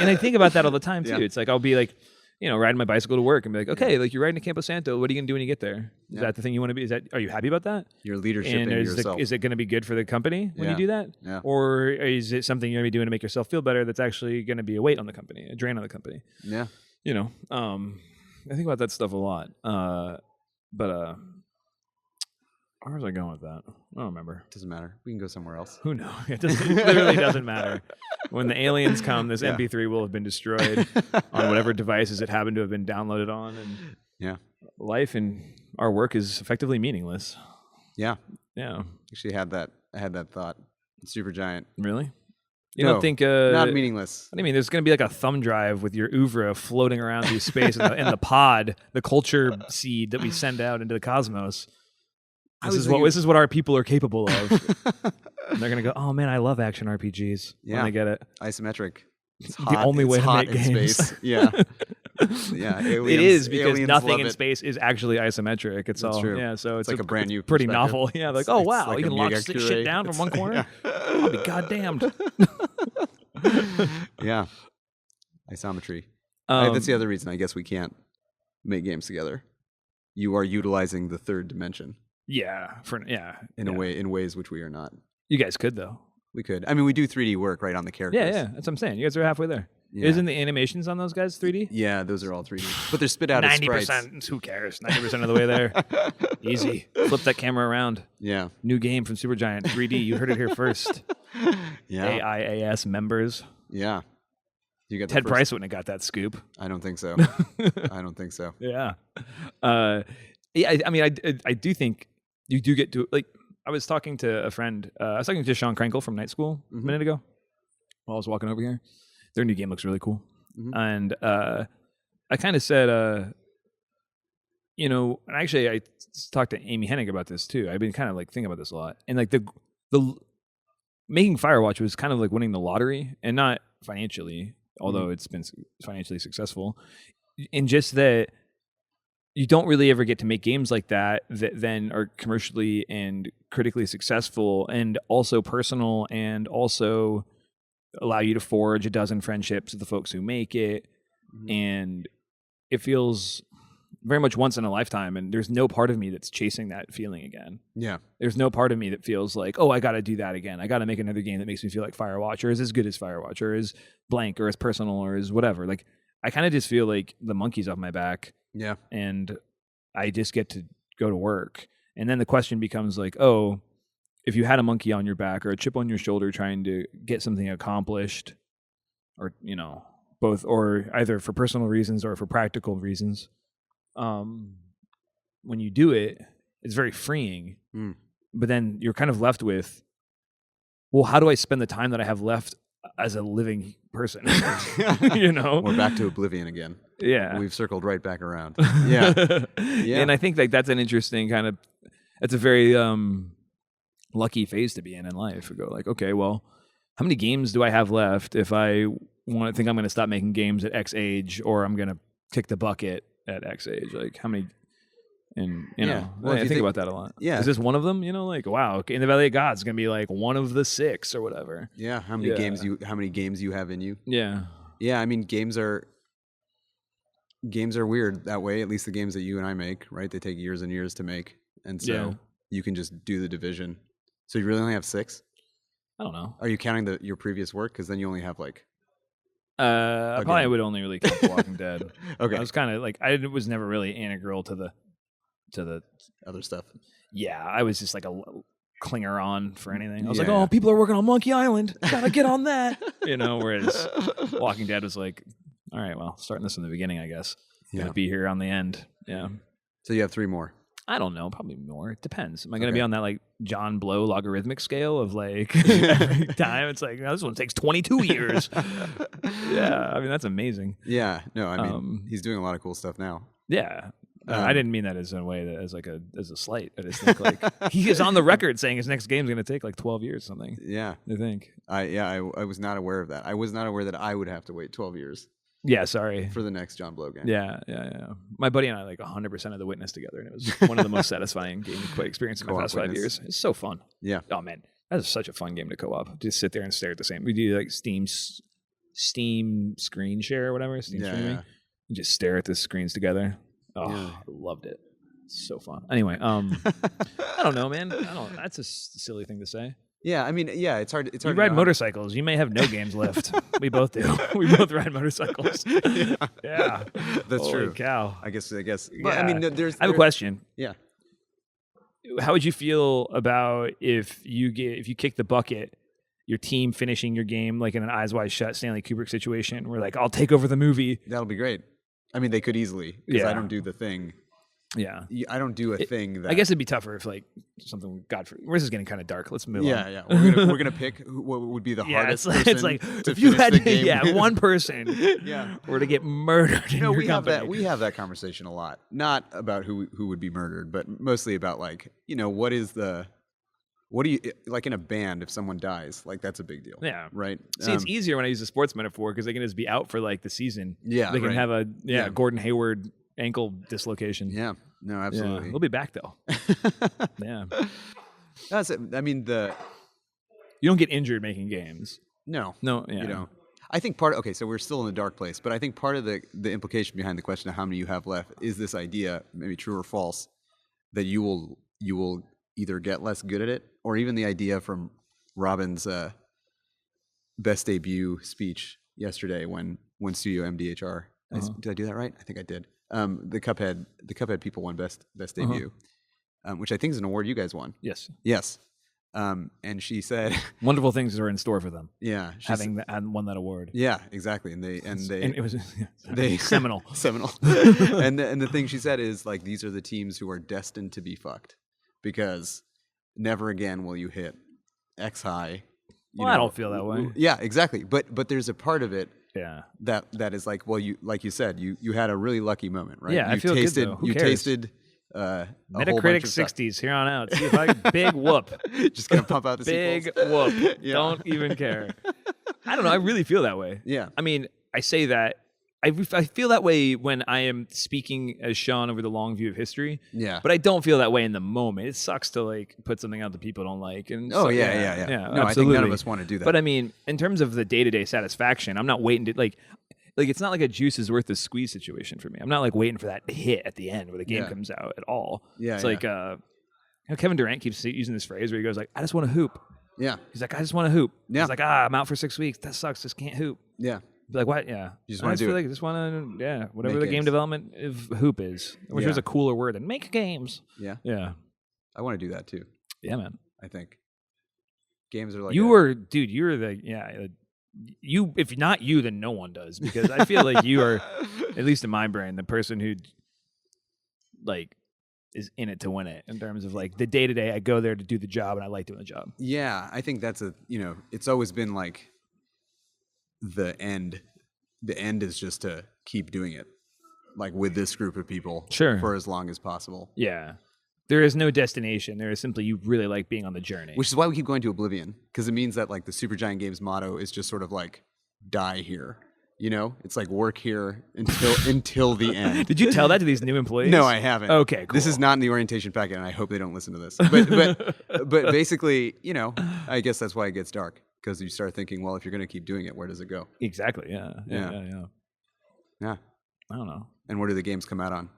And I think about that all the time too. Yeah. It's like I'll be like, riding my bicycle to work and be like, okay, like you're riding to Campo Santo. What are you gonna do when you get there? Is that the thing you want to be? Are you happy about that? Your leadership and yourself. Is it going to be good for the company when you do that? Yeah. Or is it something you're gonna be doing to make yourself feel better? That's actually going to be a weight on the company, a drain on the company. Yeah. I think about that stuff a lot. But where was I going with that? I don't remember. Doesn't matter. We can go somewhere else. Who knows? It literally doesn't matter. When the aliens come, this MP3 will have been destroyed on whatever devices it happened to have been downloaded on, and life and our work is effectively meaningless. Yeah. Yeah. Actually, I had that thought. Supergiant. Really? You don't think not meaningless? What do you mean? There's going to be like a thumb drive with your oeuvre floating around through space and the pod, the culture seed that we send out into the cosmos. This is what our people are capable of. And they're gonna go, oh man, I love action RPGs. Yeah, when they get it. Isometric. It's hot. The only way to make games. Space. Yeah. Yeah. It is because nothing in space is actually isometric. It's all true. Yeah. So it's like a brand new pretty novel. Yeah. Like, oh wow, like you can launch shit down from one corner. I'll be goddamned. Yeah. Isometry. That's the other reason I guess we can't make games together. You are utilizing the third dimension. Yeah, in ways which we are not. You guys could though. We could. I mean, we do 3D work right on the characters. Yeah, that's what I'm saying. You guys are halfway there. Yeah. Isn't the animations on those guys 3D? Yeah, those are all 3D, but they're spit out as sprites. 90%. Who cares? 90% of the way there. Easy. Flip that camera around. Yeah. New game from Supergiant 3D. You heard it here first. Yeah. AIAS members. Yeah. You got Ted Price wouldn't have got that scoop. I don't think so. I don't think so. Yeah. I mean, I do think you do get to, like, I was talking to a friend. I was talking to Sean Krenkel from Night School a minute ago while I was walking over here. Their new game looks really cool. And I kind of said, you know, and actually I talked to Amy Hennig about this too. I've been kind of like thinking about this a lot. And like the making Firewatch was kind of like winning the lottery, and not financially, although it's been financially successful. And just that you don't really ever get to make games like that then are commercially and critically successful and also personal and also allow you to forge a dozen friendships with the folks who make it. And it feels very much once in a lifetime, and there's no part of me that's chasing that feeling again. Yeah. There's no part of me that feels like, oh, I got to do that again. I got to make another game that makes me feel like Firewatch, or is as good as Firewatch, or is blank, or is personal, or is whatever. Like, I kind of just feel like the monkey's off my back. Yeah. And I just get to go to work. And then the question becomes like, oh, if you had a monkey on your back or a chip on your shoulder trying to get something accomplished, or, you know, both, or either for personal reasons or for practical reasons, when you do it, it's very freeing. But then you're kind of left with, well, how do I spend the time that I have left as a living person? You know, we're back to Oblivion again. Yeah, we've circled right back around. Yeah. And I think like that's an interesting kind of, it's a very lucky phase to be in life. We go like, okay, well, how many games do I have left if I think I'm going to stop making games at X age, or I'm going to kick the bucket at X age? Like, how many? And you know, well, I think about that a lot. Yeah, is this one of them? You know, like, wow, okay, in the Valley of Gods is going to be like one of the 6 or whatever. Yeah, how many games you have in you? Yeah, I mean, games are weird that way. At least the games that you and I make, right? They take years and years to make, and so you can just do the division. So you really only have 6? I don't know. Are you counting your previous work? Because then you only have like. I probably would only really count The Walking Dead. Okay. I was kind of like, I was never really integral to the other stuff. Yeah, I was just like a clinger on for anything. I was like, oh, people are working on Monkey Island. Gotta get on that. You know, whereas Walking Dead was like, all right, well, starting this in the beginning, I guess. Gonna be here on the end. Yeah. So you have 3 more. I don't know, probably more. It depends. Am I going to be on that like John Blow logarithmic scale of like every time it's like, no, this one takes 22 years. Yeah, I mean that's amazing. Yeah, no, I mean he's doing a lot of cool stuff now. Yeah, I didn't mean that as a way as a slight. I just think like he is on the record saying his next game is going to take like 12 years or something. Yeah, I think. I was not aware of that. I was not aware that I would have to wait 12 years. Yeah, sorry. For the next John Blow game. Yeah. My buddy and I like 100% of The Witness together, and it was one of the most satisfying game experiences in my past 5 years. It's so fun. Yeah. Oh man, that is such a fun game to co-op. Just sit there and stare at the same. We do like Steam screen share or whatever, Steam streaming. Yeah. And just stare at the screens together. Oh, I loved it. It's so fun. Anyway, I don't know, man. That's a silly thing to say. Yeah, I mean, it's hard. You ride motorcycles. You may have no games left. We both do. We both ride motorcycles. Yeah. That's Holy true. Cow. I guess. But yeah. I mean, I have a question. Yeah. How would you feel about if you kick the bucket, your team finishing your game like in an Eyes Wide Shut Stanley Kubrick situation, where like I'll take over the movie? That'll be great. I mean, they could easily because I don't do the thing. Yeah, I don't do a thing that. I guess it'd be tougher if like something. This is getting kind of dark. Let's move on. Yeah. We're gonna pick what would be the hardest. It's like to if you had the game. one person, were to get murdered. In your company. We have that conversation a lot. Not about who would be murdered, but mostly about like what do you like in a band if someone dies? Like that's a big deal. Yeah. Right. See, it's easier when I use a sports metaphor because they can just be out for like the season. Yeah. They can have a Gordon Hayward ankle dislocation. Yeah. No, absolutely. Yeah, we'll be back though. Yeah. That's it. I mean you don't get injured making games. No. Yeah. I think so we're still in a dark place, but I think part of the implication behind the question of how many you have left is this idea, maybe true or false, that you will either get less good at it, or even the idea from Robin's best debut speech yesterday when Studio MDHR. Did I do that right? I think I did. The Cuphead people won best debut, which I think is an award you guys won. Yes. And she said, wonderful things are in store for them. Yeah, having won that award. Yeah, exactly. And it was seminal. And the thing she said is like, these are the teams who are destined to be fucked, because never again will you hit X high. I don't feel that way. Yeah, exactly. But there's a part of it. Yeah. That is like, well, like you said, you had a really lucky moment, right? Yeah, I feel good though. Who cares? Tasted Metacritic 60s here on out. See if I big whoop. Just gonna pump out the big sequels. Whoop. Yeah. Don't even care. I don't know. I really feel that way. Yeah. I mean, I say that. I feel that way when I am speaking as Sean over the long view of history. Yeah. But I don't feel that way in the moment. It sucks to like put something out that people don't like. And yeah. No, absolutely. I think none of us want to do that. But I mean, in terms of the day-to-day satisfaction, I'm not waiting to like it's not like a juice is worth the squeeze situation for me. I'm not like waiting for that hit at the end where the game comes out at all. Yeah. It's like Kevin Durant keeps using this phrase where he goes like, I just want to hoop. Yeah. He's like, I just want to hoop. Yeah. He's like, I'm out for 6 weeks. That sucks. Just can't hoop. Yeah. Be like, what? Yeah. You just want to do it. I just want to, whatever Make the game games. development of hoop is. I wish there was a cooler word than make games. Yeah. Yeah. I want to do that too. Yeah, man. I think games are like you were the you, if not you, then no one does, because I feel like you are, at least in my brain, the person who like is in it to win it in terms of like the day to day. I go there to do the job and I like doing the job. Yeah. I think that's it's always been like the end is just to keep doing it, like with this group of people for as long as possible. Yeah. There is no destination. There is simply you really like being on the journey. Which is why we keep going to Oblivion, because it means that like the Supergiant Games motto is just sort of like die here. It's like work here until the end. Did you tell that to these new employees? No, I haven't. Okay, cool. This is not in the orientation packet, and I hope they don't listen to this. But basically, I guess that's why it gets dark, because you start thinking, well, if you're going to keep doing it, where does it go? Exactly. Yeah. Yeah. I don't know. And what do the games come out on?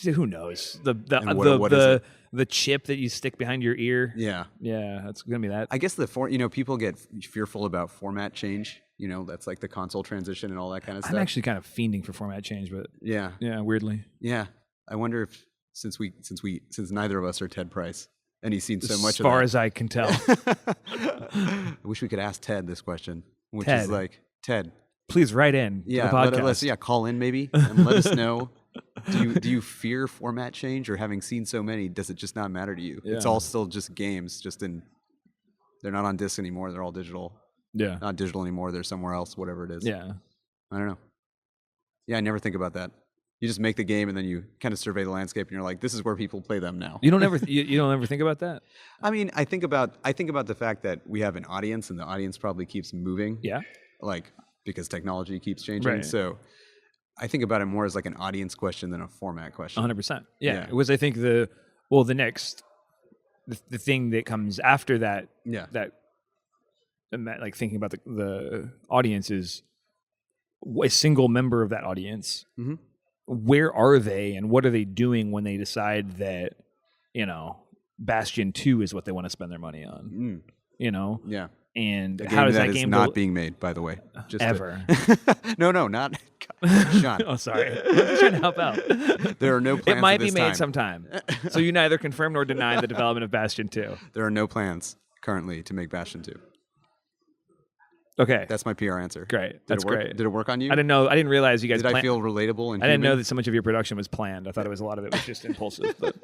Who knows? What is it? The chip that you stick behind your ear. Yeah. Yeah, that's gonna be that. I guess people get fearful about format change. That's like the console transition and all that kind of stuff. I'm actually kind of fiending for format change, but yeah, weirdly. Yeah, I wonder if since neither of us are Ted Price, and he's seen so much as far as I can tell. I wish we could ask Ted this question, which is like, Ted, please write in. Yeah, to the podcast. let's call in maybe and let us know. Do you fear format change, or having seen so many, does it just not matter to you? Yeah. It's all still just games, they're not on disc anymore. They're all digital. Yeah. Not digital anymore. They're somewhere else, whatever it is. Yeah. I don't know. Yeah, I never think about that. You just make the game and then you kind of survey the landscape and you're like, this is where people play them now. You don't ever think about that? I mean, I think about the fact that we have an audience and the audience probably keeps moving. Yeah. Like, because technology keeps changing. Right. So I think about it more as like an audience question than a format question. 100%. Yeah. It was, I think, the thing that comes after that. Yeah. That like thinking about the audience is a single member of that audience. Mm-hmm. Where are they and what are they doing when they decide that, Bastion 2 is what they want to spend their money on? Yeah. And how does that game not being made, by the way? Just ever. No, not Sean. Oh, sorry. I'm just trying to help out. There are no plans. It might be made sometime. So you neither confirm nor deny the development of Bastion 2. There are no plans currently to make Bastion 2. Okay. That's my PR answer. Great. That's great. Did it work on you? I didn't know. I didn't realize you guys Did I feel relatable and I didn't know that so much of your production was planned. I thought a lot of it was just impulsive. But,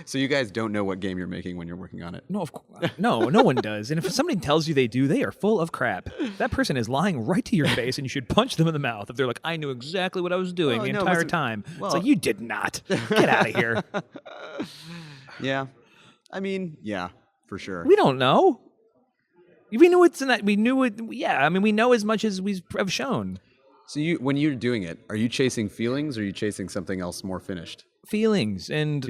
so you guys don't know what game you're making when you're working on it? No, of course. No one does. And if somebody tells you they do, they are full of crap. That person is lying right to your face, and you should punch them in the mouth if they're like, I knew exactly what I was doing the entire time. It's like, you did not. Get out of here. Yeah. I mean, yeah, for sure. We don't know. We knew it's in that. We knew it. Yeah, I mean, we know as much as we have shown. So when you're doing it, are you chasing feelings or are you chasing something else more finished? Feelings and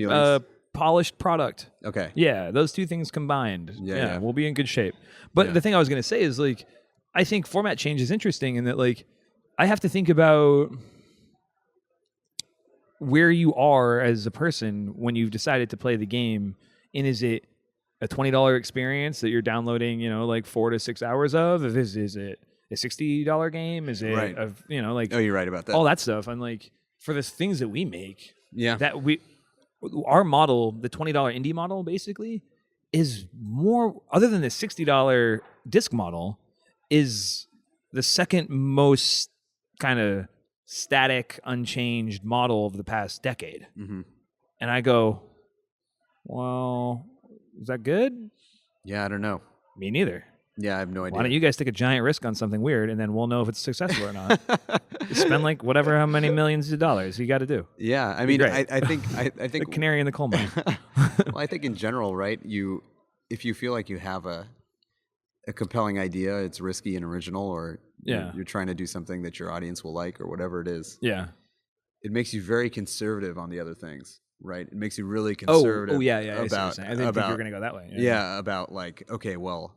polished product. Okay. Yeah, those two things combined. Yeah. We'll be in good shape. But the thing I was going to say is, like, I think format change is interesting in that, like, I have to think about where you are as a person when you've decided to play the game, and is it a $20 experience that you're downloading, like 4 to 6 hours of? Is it a $60 game? Is it, right. Like, oh, you're right about that. All that stuff. And like, for the things that we make, yeah, that our model, the $20 indie model, basically, is more, other than the $60 disc model, is the second most kind of static, unchanged model of the past decade. Mm-hmm. And I go, well, is that good? Yeah, I don't know. Me neither. Yeah, I have no idea. Why don't you guys take a giant risk on something weird, and then we'll know if it's successful or not? Spend like whatever, how many millions of dollars you got to do. Yeah, I mean, I think The canary in the coal mine. well, I think in general, right? If you feel like you have a compelling idea, it's risky and original, or you're trying to do something that your audience will like, or whatever it is. Yeah, it makes you very conservative on the other things, right? It makes you really conservative. Oh yeah. About, I didn't think you were gonna go that way. Yeah, about like, okay, well,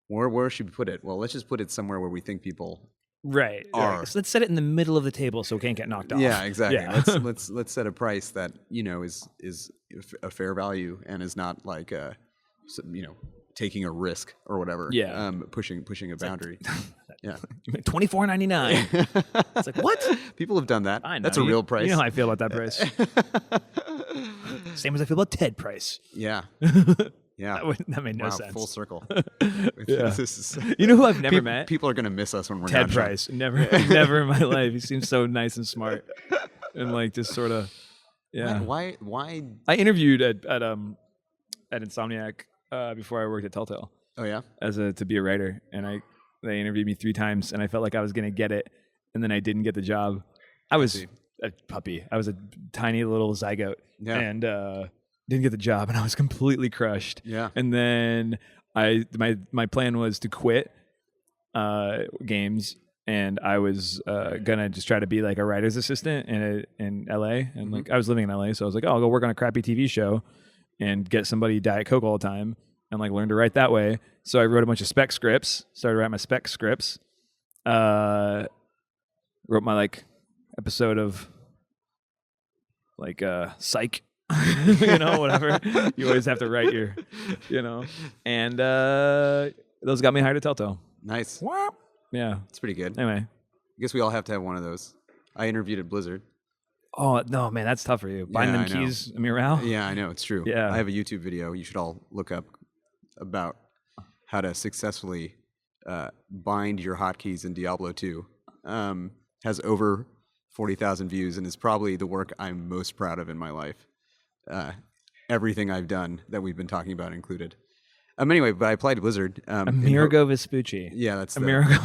where should we put it? Well, let's just put it somewhere where we think people right. So let's set it in the middle of the table so it can't get knocked off. Yeah, exactly. Yeah. Let's set a price that is a fair value and is not like taking a risk or whatever. Yeah. Pushing a boundary. Yeah. $24.99. It's like, what? People have done that. I know. That's a real price. You know how I feel about that price. Same as I feel about TED price. Yeah. Yeah. That made no wow, sense. Full circle. Yeah. You know who I've never met? People are going to miss us when we're Ted not Price. drunk. Never in my life. He seems so nice and smart. And like just sort of, yeah. Why? I interviewed at Insomniac before I worked at Telltale. Oh yeah. To be a writer, and they interviewed me 3 times, and I felt like I was going to get it, and then I didn't get the job. I was a puppy. I was a tiny little zygote, and didn't get the job, and I was completely crushed. Yeah. And then my plan was to quit games, and I was gonna just try to be like a writer's assistant in LA, and like I was living in LA, so I was like, oh, I'll go work on a crappy TV show and get somebody Diet Coke all the time and like learn to write that way. So I wrote a bunch of spec scripts, started writing my spec scripts, wrote my like episode of like Psych. Whatever. You always have to write your, and those got me hired at Telltale. Nice. Yeah. It's pretty good. Anyway. I guess we all have to have one of those. I interviewed at Blizzard. Oh, no, man, that's tough for you. Buying them keys, Amir Rao? Yeah, I know. It's true. Yeah. I have a YouTube video you should all look up about how to successfully bind your hotkeys in Diablo 2. Has over 40,000 views and is probably the work I'm most proud of in my life. Everything I've done that we've been talking about included. Anyway, but I applied to Blizzard. Amerigo Vespucci. Yeah, that's Amerigo.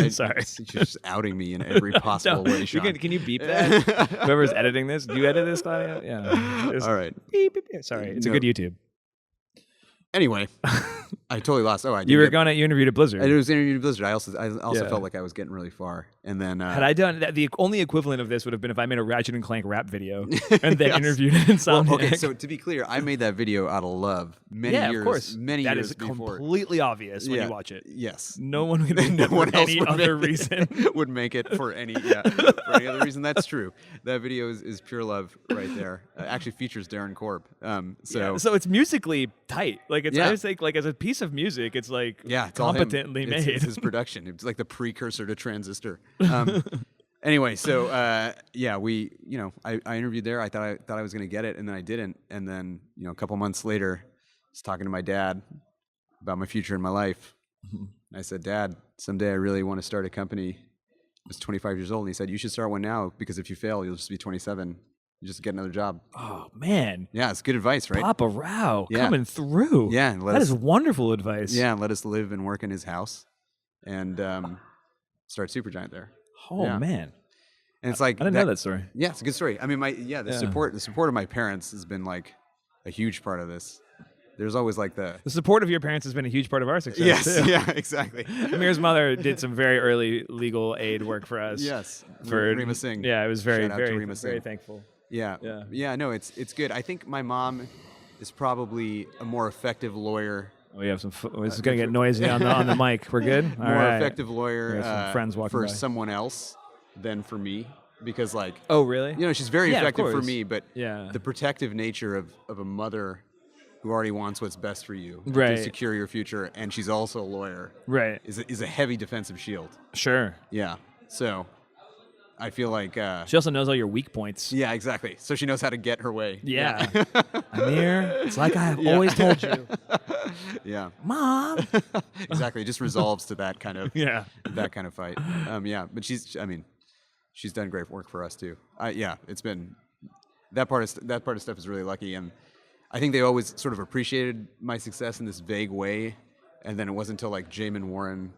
Sorry. You're just outing me in every possible way, Sean. Can you beep that? Whoever's editing this, do you edit this, Claudia? Yeah. All right. Beep, beep, beep. Sorry, it's a good YouTube. Anyway, I totally lost. Oh, you interviewed at Blizzard. I was interviewed at Blizzard. I also felt like I was getting really far. And then had I done that, the only equivalent of this would have been if I made a Ratchet and Clank rap video and then interviewed at Insomniac. Well, okay, so to be clear, I made that video out of love. Many years, of course. Many that years is before. Completely obvious when you watch it. Yes. No one would make it for any other reason. Would make it for any other reason. That's true. That video is pure love right there. Actually features Darren Korb. So it's musically tight. Like it's I think like as a piece of music, it's like it's competently made. It's his production. It's like the precursor to Transistor. Anyway, so I interviewed there. I thought I was going to get it, and then I didn't. And then a couple months later, I was talking to my dad about my future in my life. I said, Dad, someday I really want to start a company. I was 25 years old, and he said, you should start one now because if you fail, you'll just be 27. You just get another job. Oh man! Yeah, it's good advice, right? Papa Rao coming through. Yeah, that is wonderful advice. Yeah, let us live and work in his house, and start Supergiant there. Oh man! And it's like I didn't know that story. Yeah, it's a good story. I mean, the support of my parents has been like a huge part of this. There's always like the support of your parents has been a huge part of our success. Yes, too. Yeah, exactly. Amir's mother did some very early legal aid work for us. Yes, for Rima Singh. Yeah, I was very Rima very thankful. Yeah. No, it's good. I think my mom is probably a more effective lawyer. We have some. This is gonna get noisy on the mic. We're good. More effective lawyer. We have some friends walking for by. someone else than for me, because like. Oh really? She's very effective for me, but the protective nature of a mother who already wants what's best for you to secure your future, and she's also a lawyer. Right. Is a heavy defensive shield. Sure. Yeah. So. I feel like she also knows all your weak points. Yeah, exactly. So she knows how to get her way. Yeah. Amir, it's like I have always told you. Yeah. Mom. Exactly. It just resolves to that kind of that kind of fight. But she's done great work for us too. It's been that part of stuff is really lucky, and I think they always sort of appreciated my success in this vague way, and then it wasn't until like Jamin Warren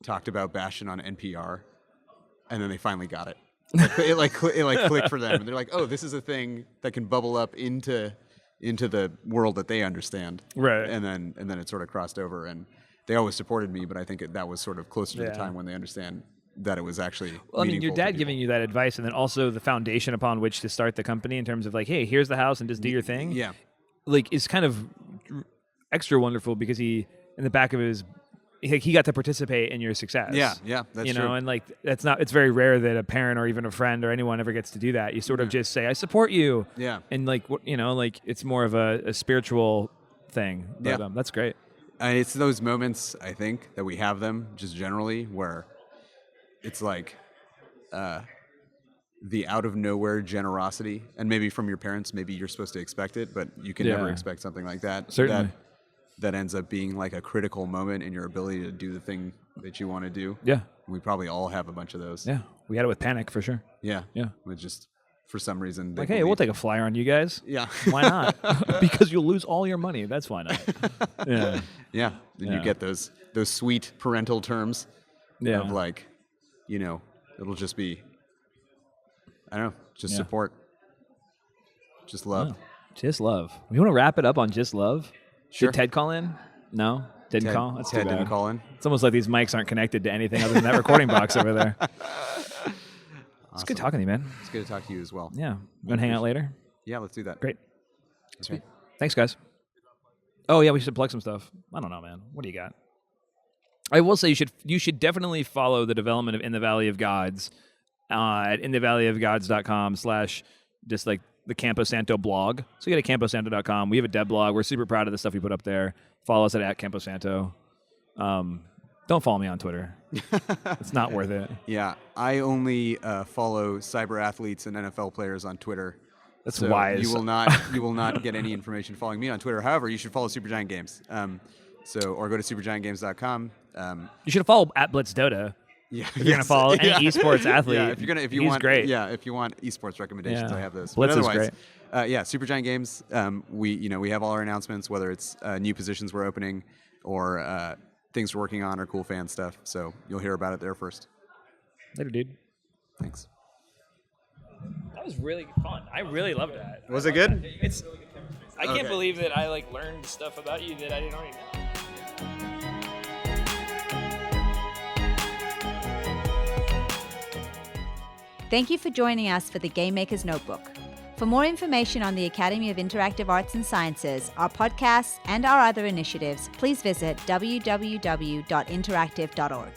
talked about Bastion on NPR, and then they finally got it. It clicked for them, and they're like, "Oh, this is a thing that can bubble up into the world that they understand." Right. And then it sort of crossed over, and they always supported me, but I think that was sort of closer to the time when they understand that it was actually well, I mean, your meaningful dad to giving you that advice, and then also the foundation upon which to start the company in terms of like, hey, here's the house and just do your thing. Yeah. Like, is kind of extra wonderful because he, in the back of his, he got to participate in your success. Yeah, that's true. And like it's very rare that a parent or even a friend or anyone ever gets to do that. You sort of just say, I support you. Yeah. And like, like it's more of a spiritual thing. But, that's great. It's those moments, I think, that we have them just generally where it's like the out of nowhere generosity, and maybe from your parents, maybe you're supposed to expect it, but you can never expect something like that. Certainly. That ends up being like a critical moment in your ability to do the thing that you want to do. Yeah. We probably all have a bunch of those. Yeah. We had it with Panic for sure. Yeah. Yeah. With just, for some reason. Like, hey, we'll take a flyer on you guys. Yeah. Why not? Because you'll lose all your money. That's why not. Yeah. Yeah. And you get those sweet parental terms of like, it'll just be, I don't know, just support. Just love. Oh, just love. We want to wrap it up on just love? Sure. Did Ted call in? No? Didn't call? That's Ted too bad. didn't call in. It's almost like these mics aren't connected to anything other than that recording box over there. Awesome. It's good talking to you, man. It's good to talk to you as well. Yeah. You want to hang out later? Yeah, let's do that. Great. Okay. Sweet. Thanks, guys. Oh, yeah, we should plug some stuff. I don't know, man. What do you got? I will say you should definitely follow the development of In the Valley of Gods at inthevalleyofgods.com/ just like the Campo Santo blog. So you go to camposanto.com. We have a dev blog. We're super proud of the stuff we put up there. Follow us at Campo Santo. Don't follow me on Twitter. It's not worth it. Yeah, I only follow cyber athletes and NFL players on Twitter. That's so wise. You will not get any information following me on Twitter. However, you should follow Supergiant Games. Or go to supergiantgames.com. You should follow at BlitzDota. Yeah, if you're gonna follow any esports athlete. Yeah, if you want, great. Yeah, if you want esports recommendations, I have those. Blitz but is great. Supergiant Games. We have all our announcements, whether it's new positions we're opening or things we're working on or cool fan stuff. So you'll hear about it there first. Later, dude. Thanks. That was really fun. I really loved that. Was it good? I can't believe that I learned stuff about you that I didn't already know. Thank you for joining us for the Game Maker's Notebook. For more information on the Academy of Interactive Arts and Sciences, our podcasts, and our other initiatives, please visit www.interactive.org.